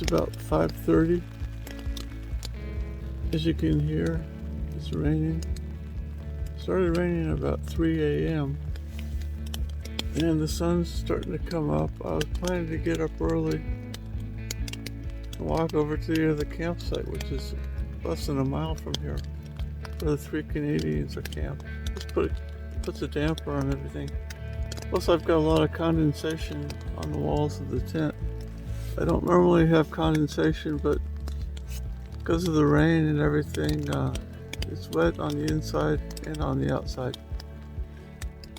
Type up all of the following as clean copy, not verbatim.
It's about 5:30. As you can hear, it's raining. It started raining about 3 a.m. and the sun's starting to come up. I was planning to get up early and walk over to the other campsite, which is less than a mile from here, where the 3 Canadians are camped. Just puts a damper on everything. Plus, I've got a lot of condensation on the walls of the tent. I don't normally have condensation, but because of the rain and everything, it's wet on the inside and on the outside.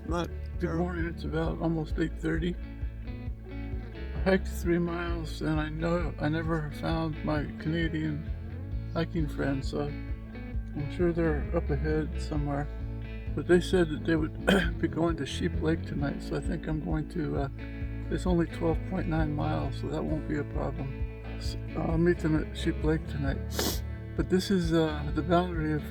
Good morning, it's about almost 8:30. I hiked 3 miles and I never found my Canadian hiking friends, so I'm sure they're up ahead somewhere. But they said that they would be going to Sheep Lake tonight, so I think I'm going to, it's only 12.9 miles, so that won't be a problem. So I'll meet them at Sheep Lake tonight. But this is the boundary of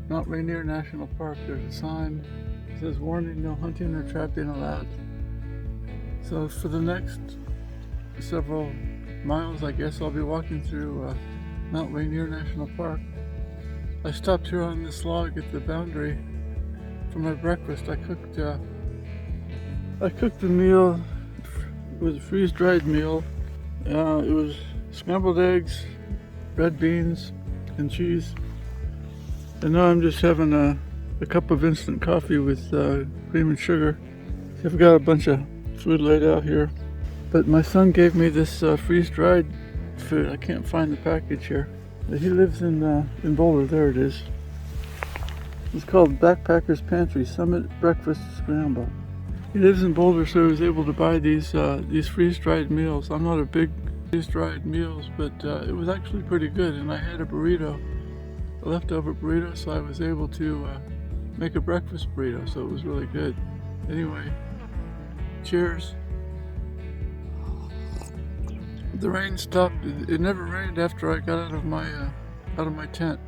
Mount Rainier National Park. There's a sign that says, "Warning, no hunting or trapping allowed." So for the next several miles, I guess I'll be walking through Mount Rainier National Park. I stopped here on this log at the boundary for my breakfast. I cooked the meal. It was a freeze-dried meal. It was scrambled eggs, red beans, and cheese. And now I'm just having a cup of instant coffee with cream and sugar. I've got a bunch of food laid out here. But my son gave me this freeze-dried food. I can't find the package here. He lives in Boulder. There it is. It's called Backpacker's Pantry Summit Breakfast Scramble. He lives in Boulder, so he was able to buy these freeze-dried meals. I'm not a big freeze-dried meals, but it was actually pretty good. And I had a burrito, a leftover burrito, so I was able to make a breakfast burrito. So it was really good. Anyway, cheers. The rain stopped. It never rained after I got out of my tent,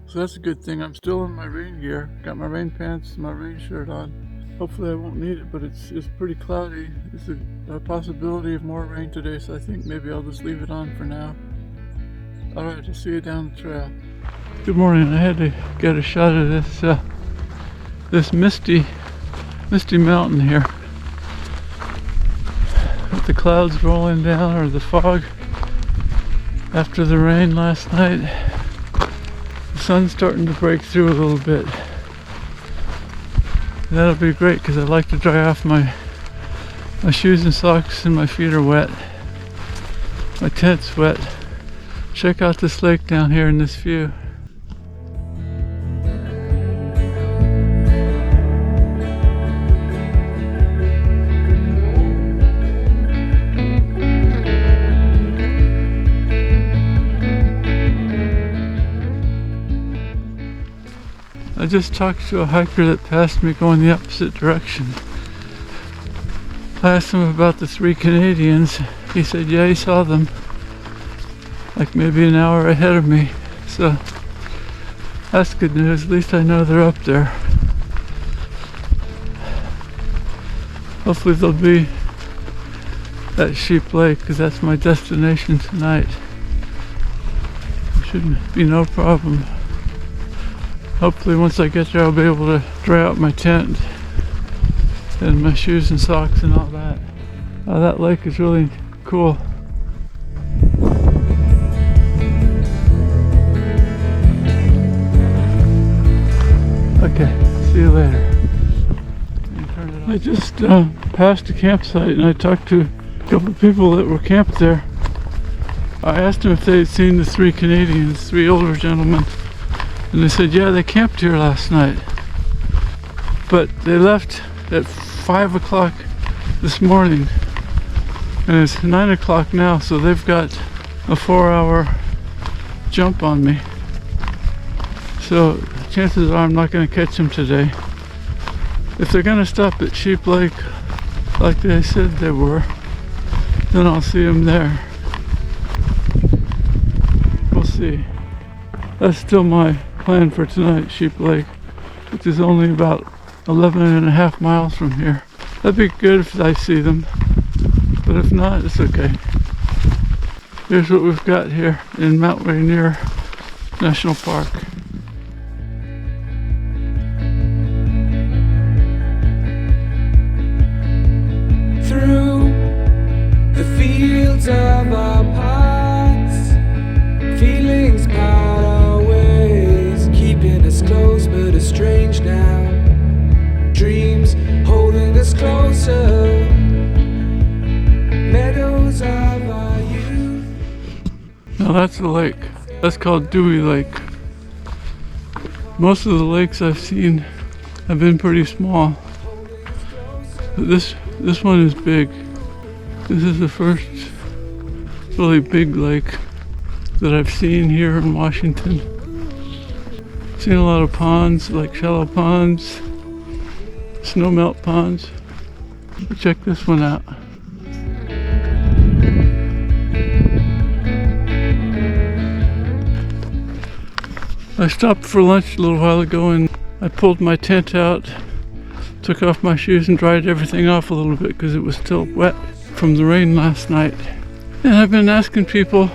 so that's a good thing. I'm still in my rain gear. Got my rain pants and my rain shirt on. Hopefully I won't need it, but it's pretty cloudy. It's a possibility of more rain today, so I think maybe I'll just leave it on for now. All right, I'll see you down the trail. Good morning. I had to get a shot of this misty mountain here. The clouds rolling down, or the fog after the rain last night. The sun's starting to break through a little bit. And that'll be great because I like to dry off my shoes and socks, and my feet are wet. My tent's wet. Check out this lake down here in this view. I just talked to a hiker that passed me going the opposite direction. I asked him about the 3 Canadians. He said, yeah, he saw them like maybe an hour ahead of me. So that's good news. At least I know they're up there. Hopefully they'll be at Sheep Lake, because that's my destination tonight. Shouldn't be no problem. Hopefully once I get there I'll be able to dry out my tent and my shoes and socks and all that. That lake is really cool. Okay, see you later. I just passed a campsite and I talked to a couple of people that were camped there. I asked them if they had seen the 3 Canadians, 3 older gentlemen. And they said, yeah, they camped here last night. But they left at 5 o'clock this morning. And it's 9 o'clock now, so they've got a 4-hour jump on me. So chances are I'm not going to catch them today. If they're going to stop at Sheep Lake, like they said they were, then I'll see them there. We'll see. That's still my plan for tonight, Sheep Lake, which is only about 11.5 miles from here. That'd be good if I see them, but if not, it's okay. Here's what we've got here in Mount Rainier National Park. Through the fields of our paths, feelings part our ways, keeping us close but estranged now. Dreams holding us closer, meadows of our youth. Now that's a lake. That's called Dewey Lake. Most of the lakes I've seen have been pretty small, but this one is big. This is the first really big lake that I've seen here in Washington. Seen a lot of ponds, like shallow ponds, snowmelt ponds. But check this one out. I stopped for lunch a little while ago and I pulled my tent out, took off my shoes and dried everything off a little bit because it was still wet from the rain last night. And I've been asking people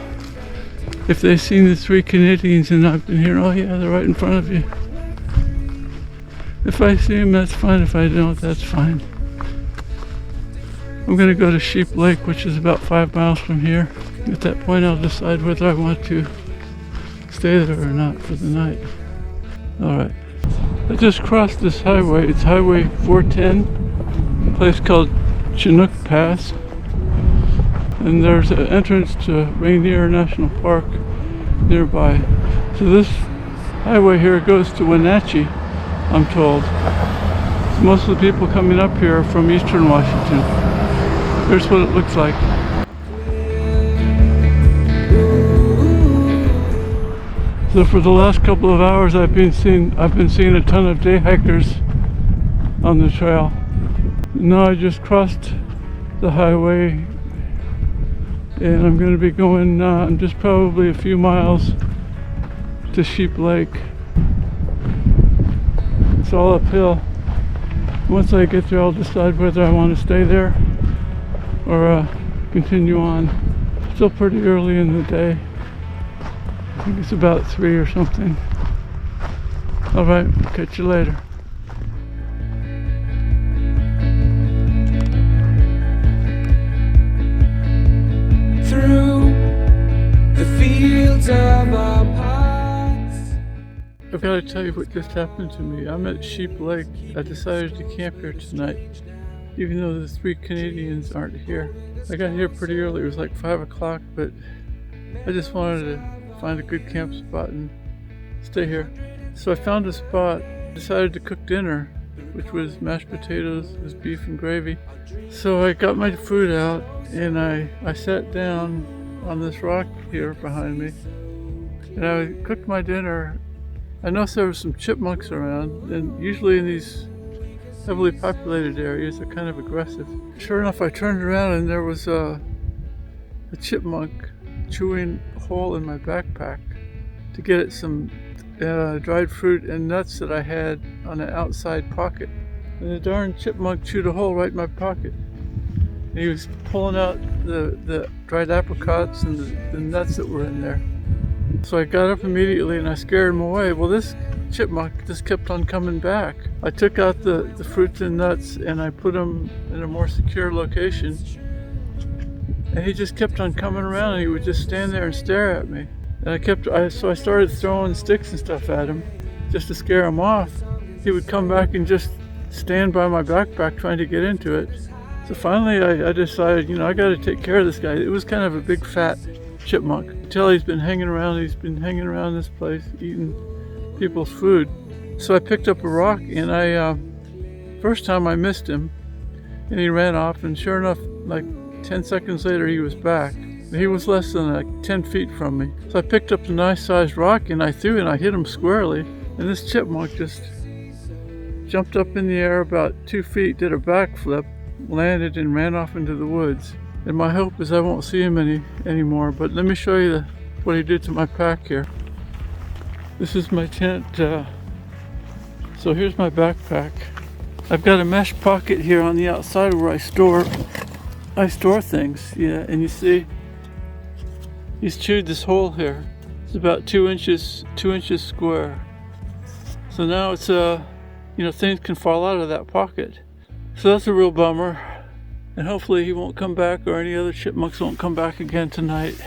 if they've seen the 3 Canadians, and I've been hearing, oh yeah, they're right in front of you. If I see them, that's fine. If I don't, that's fine. I'm gonna go to Sheep Lake, which is about 5 miles from here. At that point, I'll decide whether I want to stay there or not for the night. Alright. I just crossed this highway. It's Highway 410, a place called Chinook Pass. And there's an entrance to Rainier National Park nearby. So this highway here goes to Wenatchee, I'm told. So most of the people coming up here are from eastern Washington. Here's what it looks like. So for the last couple of hours I've been seeing a ton of day hikers on the trail. Now I just crossed the highway and I'm going to be going just probably a few miles to Sheep Lake. It's all uphill. Once I get there I'll decide whether I want to stay there or continue on. Still pretty early in the day. I think it's about 3 or something. Alright, catch you later. Through the fields of our paths. I've got to tell you what just happened to me. I'm at Sheep Lake. I decided to camp here tonight, even though the 3 Canadians aren't here. I got here pretty early. It was like 5 o'clock, but I just wanted to find a good camp spot and stay here. So I found a spot, decided to cook dinner, which was mashed potatoes with beef and gravy. So I got my food out and I sat down on this rock here behind me and I cooked my dinner. I noticed there were some chipmunks around, and usually in these heavily populated areas they're kind of aggressive. Sure enough, I turned around and there was a chipmunk chewing a hole in my backpack to get at some dried fruit and nuts that I had on the outside pocket. And the darn chipmunk chewed a hole right in my pocket. And he was pulling out the dried apricots and the nuts that were in there. So I got up immediately and I scared him away. Well, this chipmunk just kept on coming back. I took out the fruits and nuts and I put them in a more secure location. And he just kept on coming around and he would just stand there and stare at me. And so I started throwing sticks and stuff at him just to scare him off. He would come back and just stand by my backpack trying to get into it. So finally I decided, I got to take care of this guy. It was kind of a big fat chipmunk. You can tell he's been hanging around this place eating people's food. So I picked up a rock and first time I missed him and he ran off, and sure enough, like 10 seconds later he was back. He was less than like 10 feet from me. So I picked up a nice sized rock and I threw it and I hit him squarely. And this chipmunk just jumped up in the air about 2 feet, did a backflip, landed and ran off into the woods. And my hope is I won't see him anymore. But let me show you what he did to my pack here. This is my tent. So here's my backpack. I've got a mesh pocket here on the outside where I store things. Yeah, and you see He's chewed this hole here. It's about 2 inches square. So now it's things can fall out of that pocket. So that's a real bummer. And hopefully he won't come back, or any other chipmunks won't come back again tonight.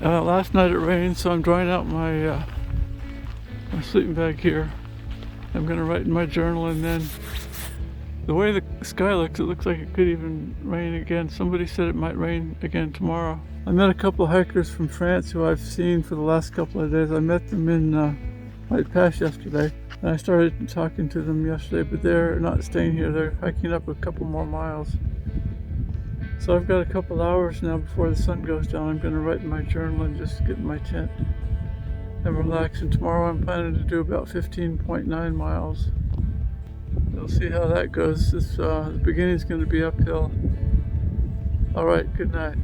Last night it rained, so I'm drying out my sleeping bag here. I'm gonna write in my journal, and then the way the sky looks, it looks like it could even rain again. Somebody said it might rain again tomorrow. I met a couple of hikers from France who I've seen for the last couple of days. I met them in White Pass yesterday, and I started talking to them yesterday, but they're not staying here. They're hiking up a couple more miles. So I've got a couple hours now before the sun goes down. I'm going to write in my journal and just get in my tent and relax. And tomorrow I'm planning to do about 15.9 miles. We'll see how that goes. The beginning's going to be uphill. All right, good night.